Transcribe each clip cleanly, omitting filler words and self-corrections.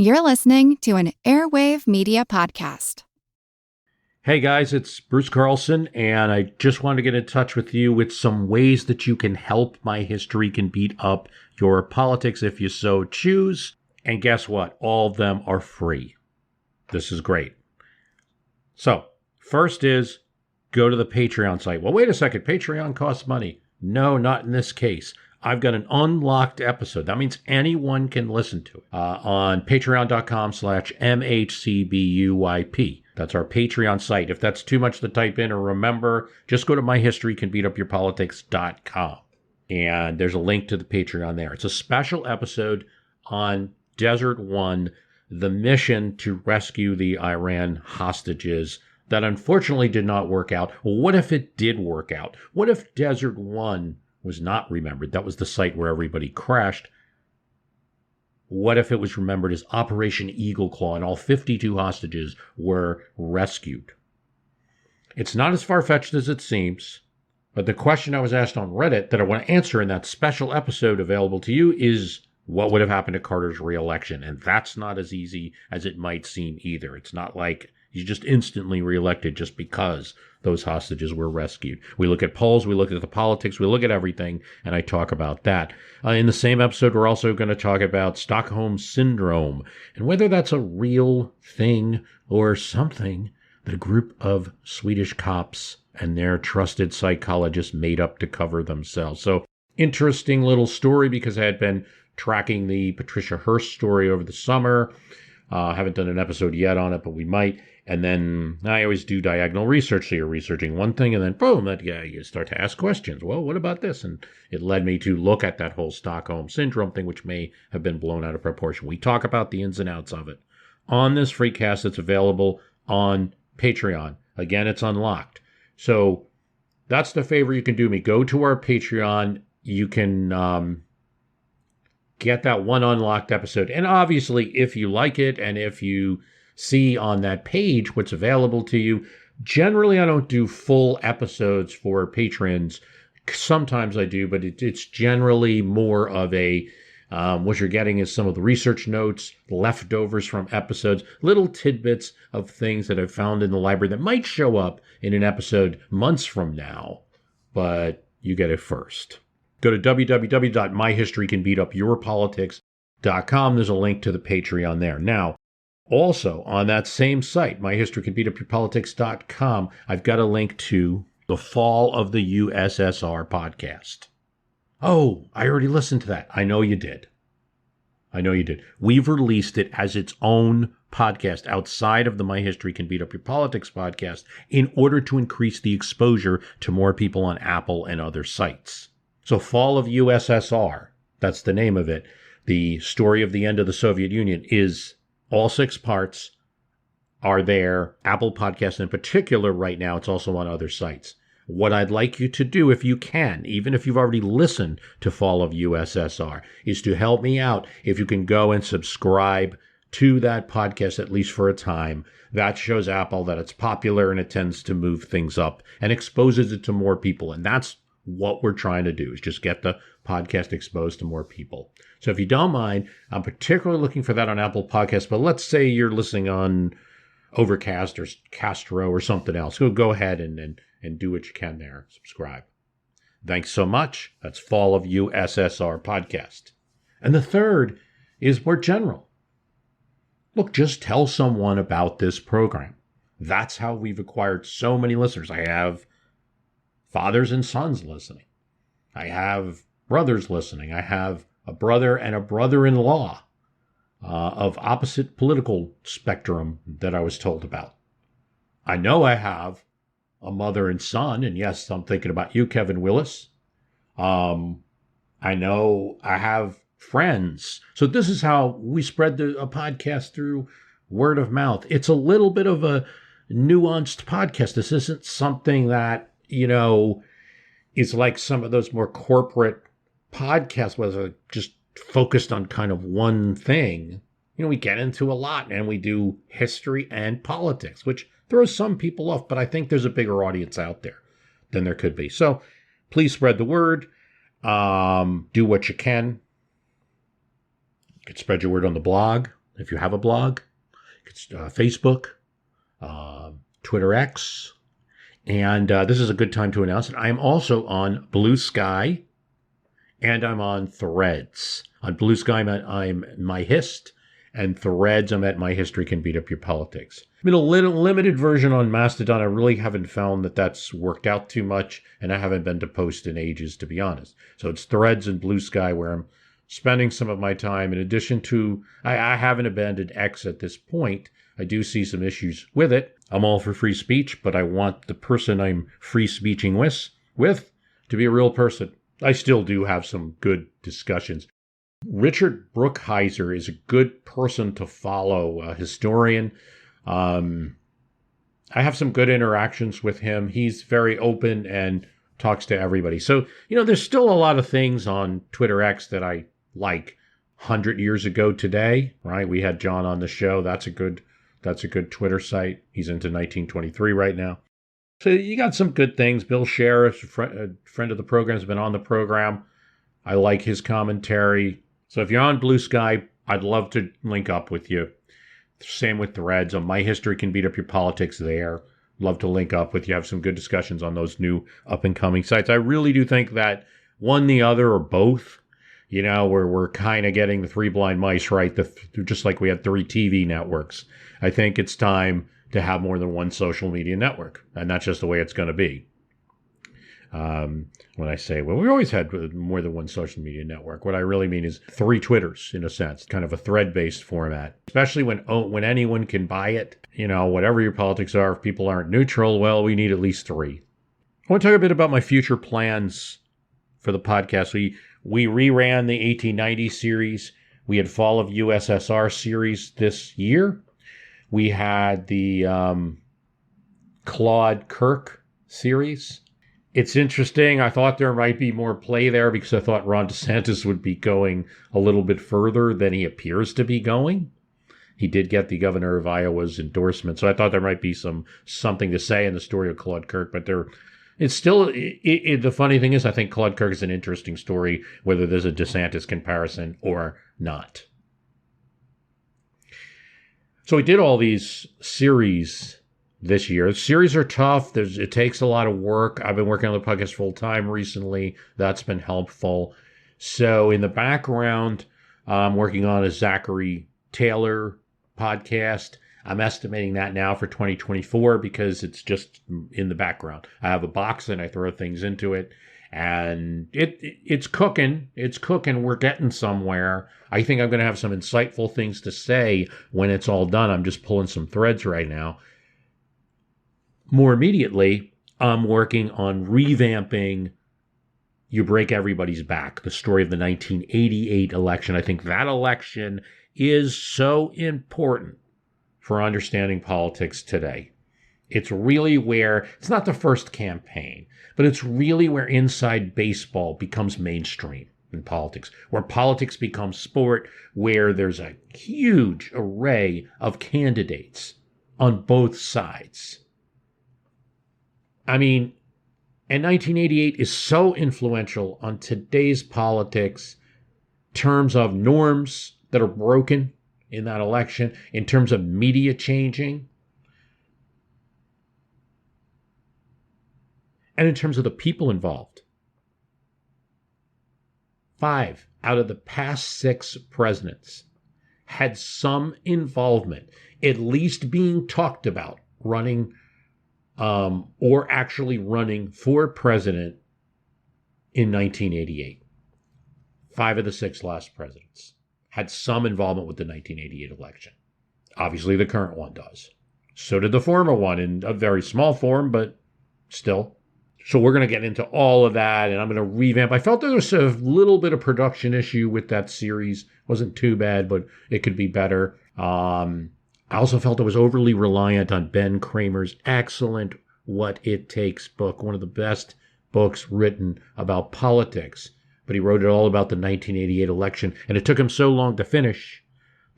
You're listening to an Airwave Media Podcast. Hey guys, it's Bruce Carlson, and I just wanted to get in touch with you with some ways that you can help My History Can Beat Up Your Politics if you so choose. And guess what? All of them are free. This is great. So, first is go to the Patreon site. Well, wait a second. Patreon costs money. No, not in this case. I've got an unlocked episode. That means anyone can listen to it on patreon.com/MHCBUYP. That's our Patreon site. If that's too much to type in or remember, just go to myhistorycanbeatupyourpolitics.com. And there's a link to the Patreon there. It's a special episode on Desert One, the mission to rescue the Iran hostages that unfortunately did not work out. Well, what if it did work out? What if Desert One was not remembered? That was the site where everybody crashed. What if it was remembered as Operation Eagle Claw and all 52 hostages were rescued? It's not as far-fetched as it seems, but the question I was asked on Reddit that I want to answer in that special episode available to you is, what would have happened to Carter's re-election? And that's not as easy as it might seem either. It's not like he's just instantly reelected just because those hostages were rescued. We look at polls, we look at the politics, we look at everything, and I talk about that. In the same episode, we're also going to talk about Stockholm Syndrome and whether that's a real thing or something that a group of Swedish cops and their trusted psychologists made up to cover themselves. So, interesting little story because I had been tracking the Patricia Hearst story over the summer. Haven't done an episode yet on it, but we might. And then I always do diagonal research. So you're researching one thing and then boom, you start to ask questions. Well, what about this? And it led me to look at that whole Stockholm Syndrome thing, which may have been blown out of proportion. We talk about the ins and outs of it on this free cast that's available on Patreon. Again, it's unlocked. So that's the favor you can do me. Go to our Patreon. You can get that one unlocked episode. And obviously, if you like it and if you see on that page what's available to you, generally I don't do full episodes for patrons. Sometimes I do, but it's generally more of a, what you're getting is some of the research notes, leftovers from episodes, little tidbits of things that I've found in the library that might show up in an episode months from now, but you get it first. Go to www.myhistorycanbeatupyourpolitics.com. There's a link to the Patreon there. Now, also on that same site, myhistorycanbeatupyourpolitics.com, I've got a link to the Fall of the USSR podcast. Oh, I already listened to that. I know you did. We've released it as its own podcast outside of the My History Can Beat Up Your Politics podcast in order to increase the exposure to more people on Apple and other sites. So Fall of USSR, that's the name of it. The story of the end of the Soviet Union is all 6 parts are there. Apple Podcasts in particular right now, it's also on other sites. What I'd like you to do, if you can, even if you've already listened to Fall of USSR, is to help me out. If you can go and subscribe to that podcast, at least for a time, that shows Apple that it's popular and it tends to move things up and exposes it to more people. And that's what we're trying to do, is just get the podcast exposed to more people. So if you don't mind, I'm particularly looking for that on Apple Podcasts, but let's say you're listening on Overcast or Castro or something else. Go ahead and do what you can there. Subscribe. Thanks so much. That's Fall of USSR podcast. And the third is more general. Look, just tell someone about this program. That's how we've acquired so many listeners. I have fathers and sons listening. I have brothers listening. I have a brother and a brother-in-law of opposite political spectrum that I was told about. I know I have a mother and son, and yes, I'm thinking about you, Kevin Willis. I know I have friends. So this is how we spread a podcast through word of mouth. It's a little bit of a nuanced podcast. This isn't something that, is like some of those more corporate podcasts where they're just focused on kind of one thing. We get into a lot and we do history and politics, which throws some people off, but I think there's a bigger audience out there than there could be. So please spread the word. Do what you can. You can spread your word on the blog. if you have a blog. It's Facebook, Twitter X, and this is a good time to announce it. I'm also on Blue Sky, and I'm on Threads. On Blue Sky, I'm My Hist, and Threads, I'm at My History Can Beat Up Your Politics. I'm in a little limited version on Mastodon. I really haven't found that that's worked out too much, and I haven't been to post in ages, to be honest. So it's Threads and Blue Sky where I'm spending some of my time. In addition to, I haven't abandoned X at this point. I do see some issues with it. I'm all for free speech, but I want the person I'm free speeching with to be a real person. I still do have some good discussions. Richard Brookhiser is a good person to follow, a historian. I have some good interactions with him. He's very open and talks to everybody. So, there's still a lot of things on Twitter X that I like. 100 years ago today, right? We had John on the show. That's a good Twitter site. He's into 1923 right now. So you got some good things. Bill Sheriff, a friend of the program, has been on the program. I like his commentary. So if you're on Blue Sky, I'd love to link up with you. Same with Threads. On My History Can Beat Up Your Politics there. Love to link up with you. Have some good discussions on those new up-and-coming sites. I really do think that one, the other, or both, where we're kind of getting the three blind mice, right? Just like we had 3 TV networks. I think it's time to have more than one social media network. And that's just the way it's going to be. When I say, well, we always had more than one social media network, what I really mean is 3 Twitters, in a sense, kind of a thread-based format, especially when anyone can buy it. Whatever your politics are, if people aren't neutral, well, we need at least 3. I want to talk a bit about my future plans for the podcast. We reran the 1890 series. We had Fall of USSR series this year. We had the Claude Kirk series. It's interesting. I thought there might be more play there because I thought Ron DeSantis would be going a little bit further than he appears to be going. He did get the governor of Iowa's endorsement, so I thought there might be something to say in the story of Claude Kirk, but it's still, the funny thing is, I think Claude Kirk is an interesting story, whether there's a DeSantis comparison or not. So we did all these series this year. Series are tough. It takes a lot of work. I've been working on the podcast full time recently. That's been helpful. So in the background, I'm working on a Zachary Taylor podcast. I'm estimating that now for 2024 because it's just in the background. I have a box and I throw things into it, and it's cooking. It's cooking. We're getting somewhere. I think I'm going to have some insightful things to say when it's all done. I'm just pulling some threads right now. More immediately, I'm working on revamping You Break Everybody's Back, the story of the 1988 election. I think that election is so important for understanding politics today. It's really where, it's not the first campaign, but it's really where inside baseball becomes mainstream in politics, where politics becomes sport, where there's a huge array of candidates on both sides. I mean, and 1988 is so influential on today's politics in terms of norms that are broken in that election, in terms of media changing, and in terms of the people involved. 5 out of the past 6 presidents had some involvement, at least being talked about, running or actually running for president in 1988. 5 of the 6 last presidents had some involvement with the 1988 election. Obviously, the current one does. So did the former one in a very small form, but still. So we're going to get into all of that, and I'm going to revamp. I felt there was a little bit of production issue with that series. Wasn't too bad, but it could be better. I also felt it was overly reliant on Ben Kramer's excellent What It Takes book, one of the best books written about politics. But he wrote it all about the 1988 election, and it took him so long to finish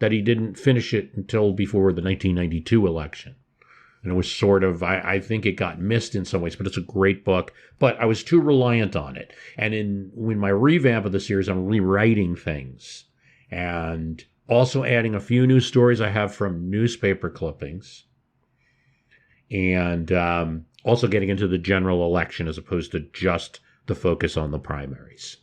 that he didn't finish it until before the 1992 election. And it was sort of, I think it got missed in some ways, but it's a great book. But I was too reliant on it. And when my revamp of the series, I'm rewriting things. And Also adding a few news stories I have from newspaper clippings. And also getting into the general election as opposed to just the focus on the primaries.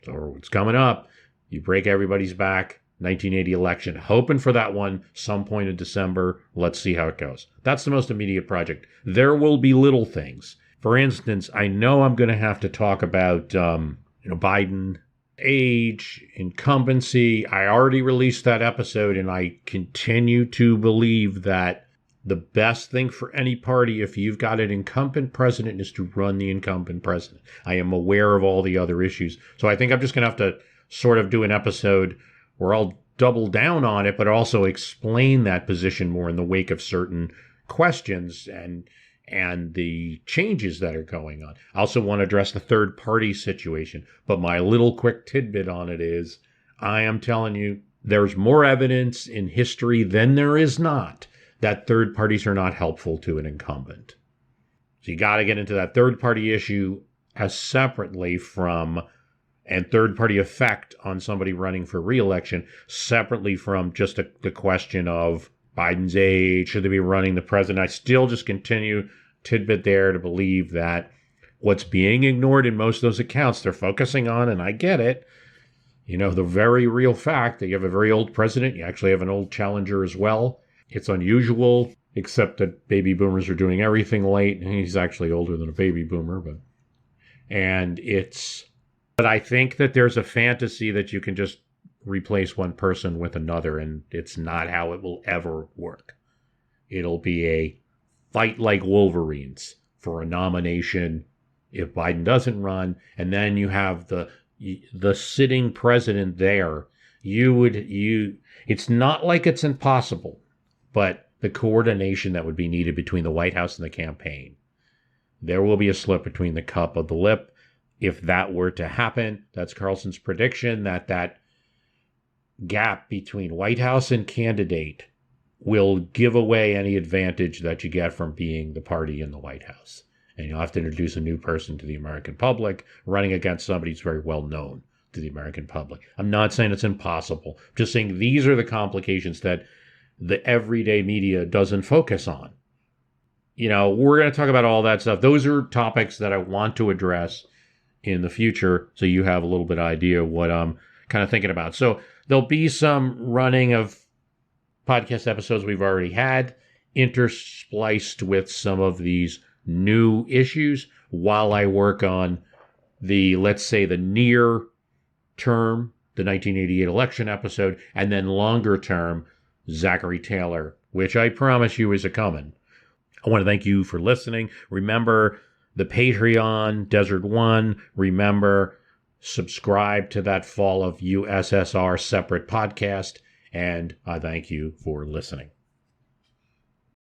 So it's coming up. You break everybody's back. 1980 election. Hoping for that one some point in December. Let's see how it goes. That's the most immediate project. There will be little things. For instance, I know I'm going to have to talk about Biden, age, incumbency. I already released that episode, and I continue to believe that the best thing for any party, if you've got an incumbent president, is to run the incumbent president. I am aware of all the other issues. So I think I'm just going to have to sort of do an episode where I'll double down on it, but also explain that position more in the wake of certain questions and the changes that are going on. I also want to address the third party situation. But my little quick tidbit on it is, I am telling you, there's more evidence in history than there is not that third parties are not helpful to an incumbent. So you got to get into that third party issue as separately from, and third party effect on somebody running for re-election separately from just the question of Biden's age, should they be running the president? I still just continue tidbit there to believe that what's being ignored in most of those accounts they're focusing on, and I get it, the very real fact that you have a very old president, you actually have an old challenger as well. It's unusual, except that baby boomers are doing everything late, and he's actually older than a baby boomer, but I think that there's a fantasy that you can just replace one person with another, and it's not how it will ever work. It'll be a fight like Wolverines for a nomination if Biden doesn't run, and then you have the sitting president there. It's not like it's impossible, but the coordination that would be needed between the White House and the campaign. There will be a slip between the cup of the lip. If that were to happen, that's Carlson's prediction, that gap between White House and candidate will give away any advantage that you get from being the party in the White House. And you'll have to introduce a new person to the American public, running against somebody who's very well known to the American public. I'm not saying it's impossible. I'm just saying these are the complications that the everyday media doesn't focus on. We're going to talk about all that stuff. Those are topics that I want to address in the future, so you have a little bit of idea what I'm kind of thinking about. So there'll be some running of podcast episodes we've already had, interspliced with some of these new issues while I work on let's say the near term, the 1988 election episode, and then longer term, Zachary Taylor, which I promise you is a coming. I want to thank you for listening. Remember the Patreon, Desert One. Remember, subscribe to that Fall of USSR separate podcast. And I thank you for listening.